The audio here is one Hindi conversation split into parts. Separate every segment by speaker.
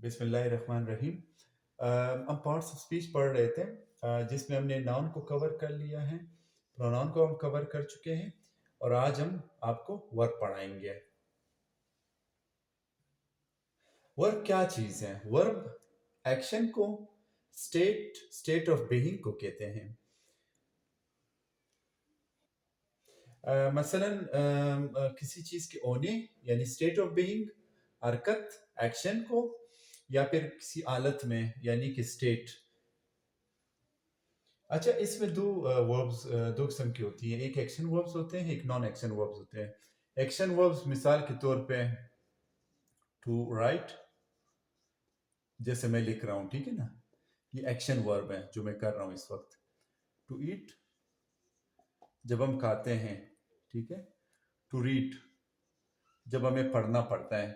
Speaker 1: बिस्मिल्लाहिर्रहमानिर्रहीम। हम पार्ट्स ऑफ स्पीच पढ़ रहे थे जिसमें हमने नाउन को कवर कर लिया है, प्रोनाउन को हम कवर कर चुके हैं और आज हम आपको वर्ब पढ़ाएंगे। वर्ब क्या चीज़ है? वर्ब एक्शन को स्टेट ऑफ बीइंग को कहते हैं। मसलन किसी चीज़ के होने यानी स्टेट ऑफ बीइंग, हरकत एक्शन को, या फिर किसी हालत में यानी कि स्टेट। अच्छा, इसमें दो वर्ब्स दो किस्म की होती हैं, एक एक्शन वर्ब्स होते हैं, एक नॉन एक्शन वर्ब्स होते हैं। एक्शन वर्ब्स मिसाल के तौर पे टू राइट, जैसे मैं लिख रहा हूँ, ठीक है ना, ये एक्शन वर्ब है जो मैं कर रहा हूँ इस वक्त। टू ईट, जब हम खाते हैं, ठीक है। टू रीड, जब हमें पढ़ना पड़ता है,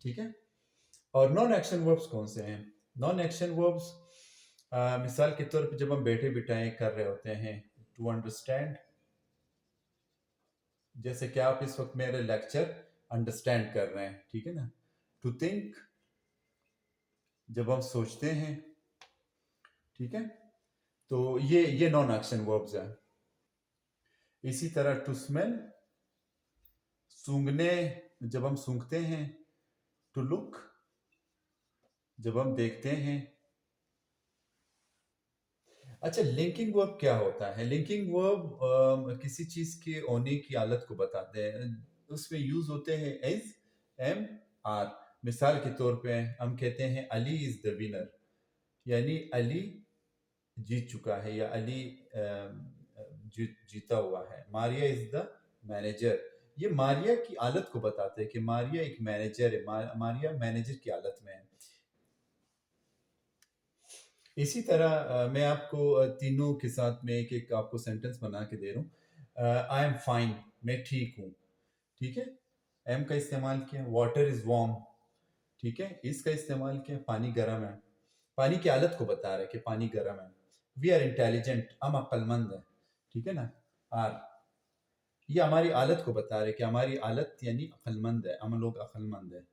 Speaker 1: ठीक है। और नॉन एक्शन वर्ब्स कौन से हैं? नॉन एक्शन वर्ब्स मिसाल के तौर पे जब हम बैठे बिठाए कर रहे होते हैं, टू अंडरस्टैंड, जैसे कि आप इस वक्त मेरे लेक्चर अंडरस्टैंड कर रहे हैं, ठीक है ना। टू थिंक, जब हम सोचते हैं, ठीक है। तो ये नॉन एक्शन वर्ब्स है। इसी तरह टू स्मेल, सूंघने, जब हम सूंघते हैं। टू लुक, जब हम देखते हैं। अच्छा, लिंकिंग वर्ब क्या होता है? लिंकिंग वर्ब किसी चीज के होने की हालत को बताते हैं। उसमें यूज होते हैं एज, एम, आर। मिसाल के तौर पे हम कहते हैं अली इज द विनर, यानी अली जीत चुका है या अली जीता हुआ है। मारिया इज द मैनेजर, ये मारिया की हालत को बताते हैं कि मारिया एक मैनेजर है, मारिया मैनेजर की हालत में है। इसी तरह मैं आपको तीनों के साथ में एक एक आपको सेंटेंस बना के दे रहा हूँ। आई एम फाइन, मैं ठीक हूँ, ठीक है। एम का इस्तेमाल किया। वाटर इज वार्म, ठीक है। इसका इस्तेमाल किया। पानी गर्म है, पानी की हालत को बता रहे कि पानी गर्म है। वी आर इंटेलिजेंट, हम अक्लमंद है, ठीक है ना। आर, ये हमारी हालत को बता रहे कि हमारी हालत यानी अक्लमंद है, हम लोग अक्लमंद है।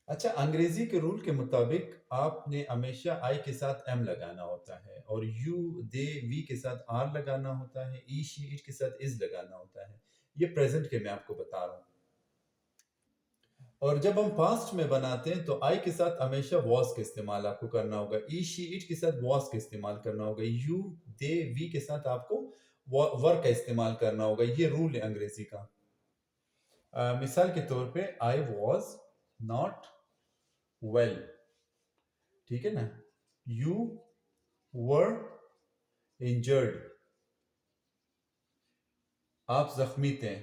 Speaker 1: अच्छा, अंग्रेजी के रूल के मुताबिक आपने हमेशा आई के साथ एम लगाना होता है, और यू, दे, वी के साथ आर लगाना होता है, ई, शी, इट के साथ इज लगाना होता है। ये प्रेजेंट के मैं आपको बता रहा हूँ। और जब हम पास्ट में बनाते हैं तो आई के साथ हमेशा वॉज का इस्तेमाल आपको करना होगा, ई, शी, इट के साथ वॉज का इस्तेमाल करना होगा, यू, दे, वी के साथ आपको वर का इस्तेमाल करना होगा। ये रूल है अंग्रेजी का। मिसाल के तौर पे आई वॉज नॉट वेल, ठीक है ना। यू वर इंजर्ड, आप जख्मी थे।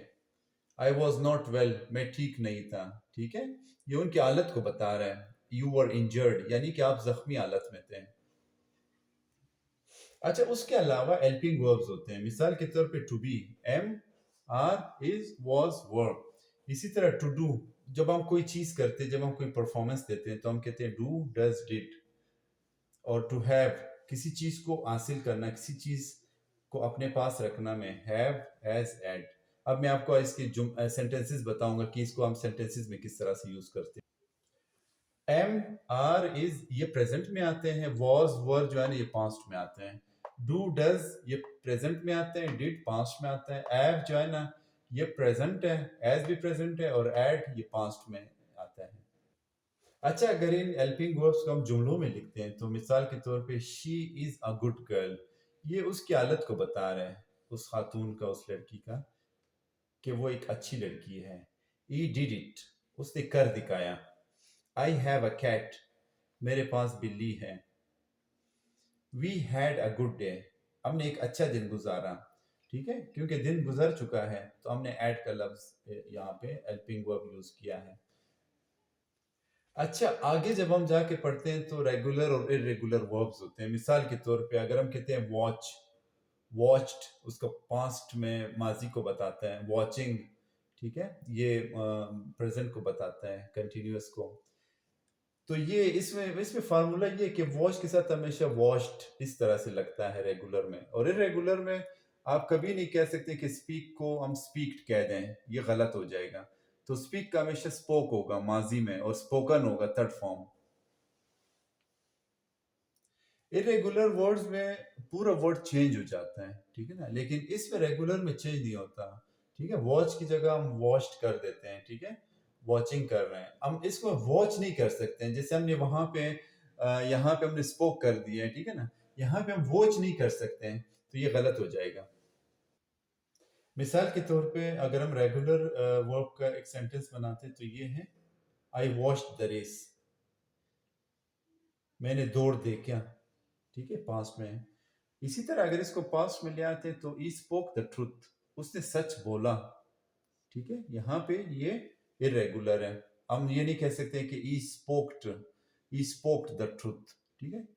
Speaker 1: आई वॉज नॉट वेल, मैं ठीक नहीं था, ठीक है। ये उनकी हालत को बता रहा है। यू वर इंजर्ड यानी कि आप जख्मी हालत में थे। अच्छा, उसके अलावा हेल्पिंग वर्ब्स होते हैं। मिसाल के तौर पे to be, am, are, is, was, were. इसी तरह टू डू, जब हम कोई चीज करते हैं, जब हम कोई परफॉर्मेंस देते हैं तो हम कहते हैं डू, डज, डिड। और टू हैव, किसी चीज को हासिल करना, किसी चीज को अपने पास रखना में हैव, हैज, हैड। अब मैं आपको इसके सेंटेंसेस बताऊंगा कि इसको हम सेंटेंसेस में किस तरह से यूज करते हैं। एम, आर, इज ये प्रेजेंट में आते हैं, वॉज, वर जो है ना ये पास्ट में आते हैं। डू, डज ये प्रेजेंट में आते हैं, डिड पास्ट में आता है। हैव जो है ना ये प्रेजेंट है, एज भी प्रेजेंट है, और एड ये पास्ट में आता है। अच्छा, अगर इन हेल्पिंग वर्ब्स को हम जुमलों में लिखते हैं तो मिसाल के तौर पे she is a good girl, ये उसकी हालत को बता रहे हैं, उस खातून का, उस लड़की का, कि वो एक अच्छी लड़की है। ही डिड इट, उसने कर दिखाया। आई हैव अ कैट, मेरे पास बिल्ली है। We had a good day, हमने एक अच्छा दिन गुजारा, ठीक है। क्योंकि दिन गुजर चुका है तो हमने ऐड का लफ्ज यहाँ पे हेल्पिंग वर्ब यूज किया है। अच्छा, आगे जब हम जाके पढ़ते हैं तो रेगुलर और इरेगुलर वर्ब्स होते हैं। मिसाल के तौर पे अगर हम कहते हैं वॉच, वॉच्ड उसका पास्ट में माजी को बताता है। वॉचिंग, ठीक है, ये प्रेजेंट को बताता है, कंटिन्यूअस को। तो ये इसमें इसमें फार्मूला ये है कि वॉच के साथ हमेशा वॉश्ड इस तरह से लगता है रेगुलर में, और इरेगुलर में आप कभी नहीं कह सकते कि स्पीक को हम स्पीक्ड कह दें, ये गलत हो जाएगा। तो स्पीक का हमेशा स्पोक होगा माजी में, और स्पोकन होगा थर्ड फॉर्म। इरेगुलर वर्ड्स में पूरा वर्ड चेंज हो जाता है, ठीक है ना, लेकिन इसमें रेगुलर में चेंज नहीं होता। ठीक है, वॉच की जगह हम वॉच्ड कर देते हैं, ठीक है, वॉचिंग कर रहे हैं। हम इसको वॉच नहीं कर सकते हैं, जैसे हमने वहां पे यहाँ पे हमने स्पोक कर दिया है, ठीक है ना, यहाँ पे हम वॉच नहीं कर सकते हैं, तो ये गलत हो जाएगा। मिसाल के तौर पे अगर हम रेगुलर वर्ब का एक सेंटेंस बनाते हैं तो ये है, आई वॉच्ड द रेस, मैंने दौड़ देखा, ठीक है, पास्ट में है। इसी तरह अगर इसको पास्ट में ले आते हैं तो ई स्पोक द ट्रुथ, उसने सच बोला, ठीक है, यहाँ पे ये इरेगुलर है। हम ये नहीं कह सकते कि ई स्पोक्ड द ट्रुथ, ठीक है।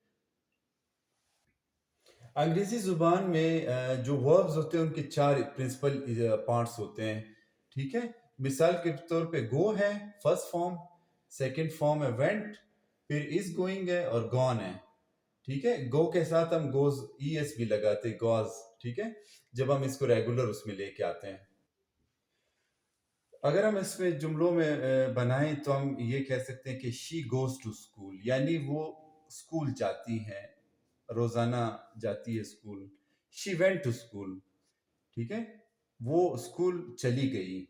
Speaker 1: अंग्रेजी जुबान में जो वर्ब्स होते हैं उनके चार प्रिंसिपल पार्ट्स होते हैं, ठीक है। मिसाल के तौर पे गो है फर्स्ट फॉर्म, सेकंड फॉर्म है वेंट, फिर इज गोइंग है और गॉन है, ठीक है। गो के साथ हम गोज ई एस भी लगाते हैं, गॉज, ठीक है, जब हम इसको रेगुलर उसमें लेके आते हैं। अगर हम इसमें जुमलों में बनाएं तो हम ये कह सकते हैं कि शी गोज टू स्कूल, यानी वो स्कूल जाती है, रोजाना जाती है school. She went to school, ठीक है, वो स्कूल चली गई।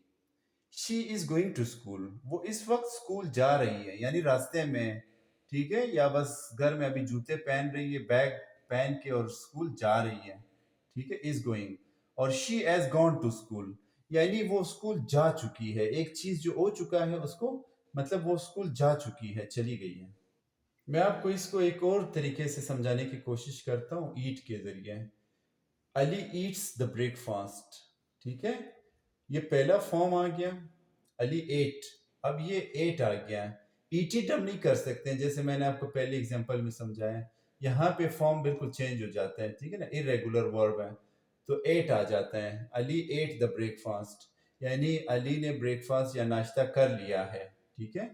Speaker 1: She is going to school, वो इस वक्त स्कूल जा रही है, यानी रास्ते में, ठीक है, या बस घर में अभी जूते पहन रही है, बैग पहन के और स्कूल जा रही है, ठीक है, इज गोइंग। और she has gone to school, यानी वो स्कूल जा चुकी है, एक चीज जो हो चुका है उसको, मतलब वो स्कूल जा चुकी है, चली गई है। मैं आपको इसको एक और तरीके से समझाने की कोशिश करता हूँ, ईट के जरिए। अली ईट्स द ब्रेकफास्ट, ठीक है, ये पहला फॉर्म आ गया, अली एट। अब ये एट आ गया, ईट इट हम नहीं कर सकते हैं, जैसे मैंने आपको पहले एग्जांपल में समझाया, यहाँ पे फॉर्म बिल्कुल चेंज हो जाता है, ठीक है ना, इरेगुलर वर्ब है, तो एट आ जाता है, अली एट द ब्रेकफास्ट, यानी अली ने ब्रेकफास्ट या नाश्ता कर लिया है, ठीक है।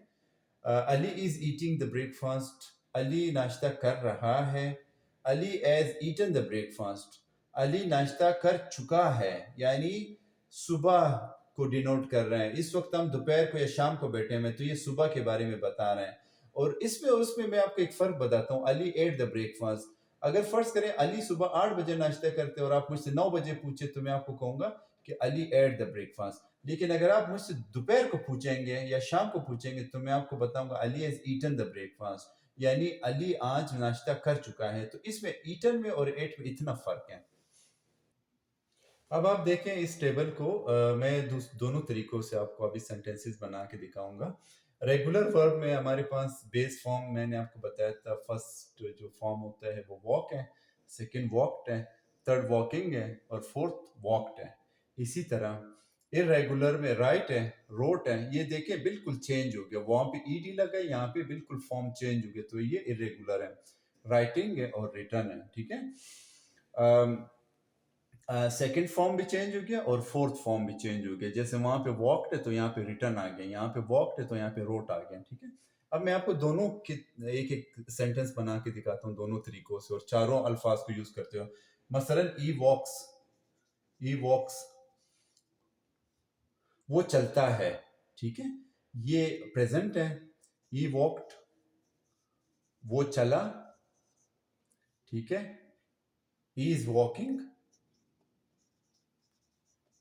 Speaker 1: Ali is eating the breakfast, Ali नाश्ता कर रहा है। Ali has eaten the breakfast, Ali नाश्ता कर चुका है, यानी सुबह को डिनोट कर रहे हैं, इस वक्त हम दोपहर को या शाम को बैठे हैं तो ये सुबह के बारे में बता रहे हैं। और इसमें उसमें मैं आपको एक फर्क बताता हूँ, अली एट द ब्रेकफास्ट, अगर फर्ज करें अली सुबह 8 बजे नाश्ता करते और आप मुझसे 9 बजे पूछे तो मैं आपको कहूंगा कि अली एट द ब्रेकफास्ट। लेकिन अगर आप मुझसे दोपहर को पूछेंगे या शाम को पूछेंगे तो मैं आपको बताऊंगा Ali has eaten the breakfast, यानी अली आज नाश्ता कर चुका है। तो इसमें ईटन में और एट में इतना फर्क है। अब आप देखें इस टेबल को, मैं दोनों तरीकों से आपको अभी सेंटेंसेस बना के दिखाऊंगा। रेगुलर वर्ब में हमारे पास बेस फॉर्म मैंने आपको बताया था, फर्स्ट जो फॉर्म होता है वो वॉक है, सेकंड वॉकड है, थर्ड वॉकिंग है और फोर्थ वॉकड है। इसी तरह इरेगुलर में राइट है, रोट है, ये देखें बिल्कुल चेंज हो गया, वहां पे ईडी लगा, यहाँ पे बिल्कुल फॉर्म चेंज हो गया, तो ये इरेगुलर है। राइटिंग है और रिटर्न है, ठीक है। सेकंड फॉर्म भी चेंज हो गया और फोर्थ फॉर्म भी चेंज हो गया, जैसे वहां पे वॉकड है तो यहाँ पे रिटर्न आ गया, यहाँ पे वॉकड है तो यहाँ पे रोट आ गया, ठीक है। अब मैं आपको दोनों के एक एक सेंटेंस बना के दिखाता हूँ दोनों तरीकों से और चारों अल्फाज को यूज करते हो। मसलन ई वॉक्स, वो चलता है, ठीक है, ये प्रेजेंट है। ई वॉक्ड, वो चला, ठीक है। ही इज वॉकिंग,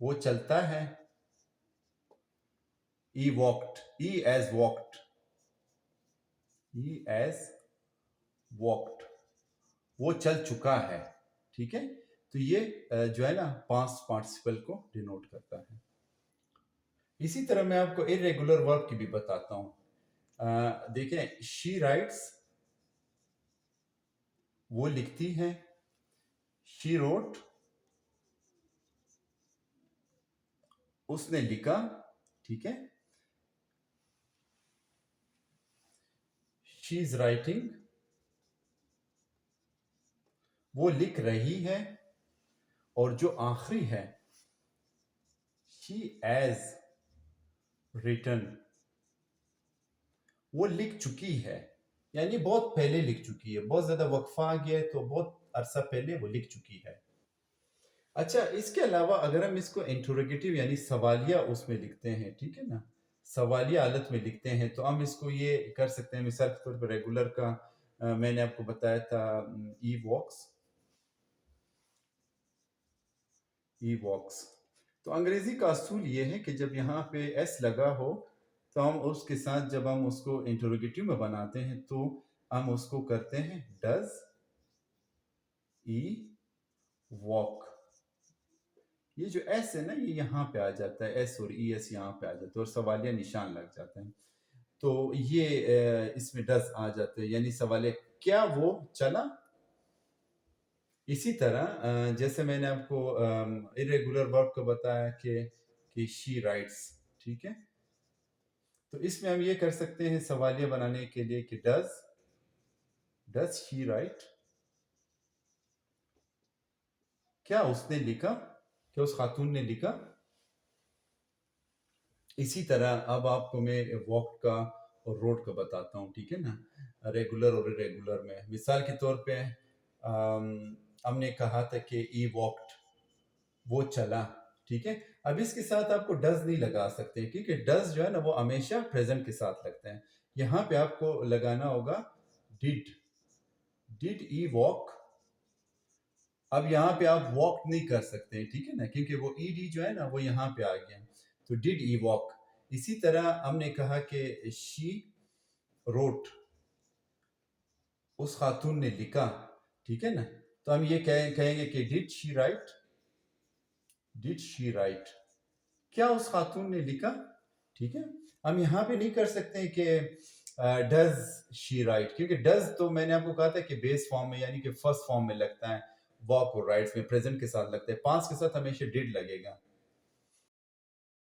Speaker 1: वो चलता है। ई वॉक्ड, ई एज वॉक्ड, ही एज वॉक्ड, वो चल चुका है, ठीक है। तो ये जो है ना पास्ट पार्टिसिपल को डिनोट करता है। इसी तरह मैं आपको इरेगुलर वर्ब की भी बताता हूं। देखें, शी राइट्स, वो लिखती है। शी रोट, उसने लिखा, ठीक है। शी इज राइटिंग, वो लिख रही है। और जो आखिरी है, शी एज रिटन, वो लिख चुकी है, यानी बहुत पहले लिख चुकी है, बहुत ज्यादा वक्फा आ गया है तो बहुत अरसा पहले वो लिख चुकी है। अच्छा, इसके अलावा अगर हम इसको इंटरोगेटिव यानी सवालिया उसमें लिखते हैं, ठीक है ना, सवालिया हालत में लिखते हैं तो हम इसको ये कर सकते हैं। मिसाल के तौर पर रेगुलर का मैंने आपको बताया था ई वॉक्स। तो अंग्रेजी का असूल ये है कि जब यहाँ पे एस लगा हो तो हम उसके साथ जब हम उसको इंटरोगेटिव में बनाते हैं तो हम उसको करते हैं डज ई वॉक। ये जो एस है ना ये यहाँ पे आ जाता है, एस और ई एस यहाँ पे आ जाता है और सवालिया निशान लग जाता है। तो ये इसमें डज आ जाते हैं, यानी सवाल है क्या वो चला। इसी तरह जैसे मैंने आपको इरेगुलर वर्ब को बताया कि शी राइट्स, ठीक है। तो इसमें हम ये कर सकते हैं सवालिया बनाने के लिए कि डज शी राइट, क्या उसने लिखा, क्या उस खातून ने लिखा। इसी तरह अब आपको मैं वॉक का और रोड का बताता हूँ, ठीक है ना, रेगुलर और इरेगुलर में। मिसाल के तौर पे हमने कहा था कि ई वॉक्ड, वो चला, ठीक है। अब इसके साथ आपको डज नहीं लगा सकते क्योंकि डज जो है ना वो हमेशा प्रेजेंट के साथ लगते हैं। यहाँ पे आपको लगाना होगा डिड ई वॉक। अब यहाँ पे आप वॉक नहीं कर सकते, ठीक है ना, क्योंकि वो ईडी जो है ना वो यहाँ पे आ गया। तो डिड ई वॉक। इसी तरह हमने कहा कि शी रोट, उस खातून ने लिखा, ठीक है ना। तो हम ये कहेंगे कि डिड शी राइट, क्या उस खातून ने लिखा, ठीक है। हम यहाँ पे नहीं कर सकते कि डज शी राइट, क्योंकि डज तो मैंने आपको कहा था कि बेस फॉर्म में यानी कि फर्स्ट फॉर्म में लगता है, वॉक और राइट्स में प्रेजेंट के साथ लगता है, पास्ट के साथ हमेशा डिड लगेगा।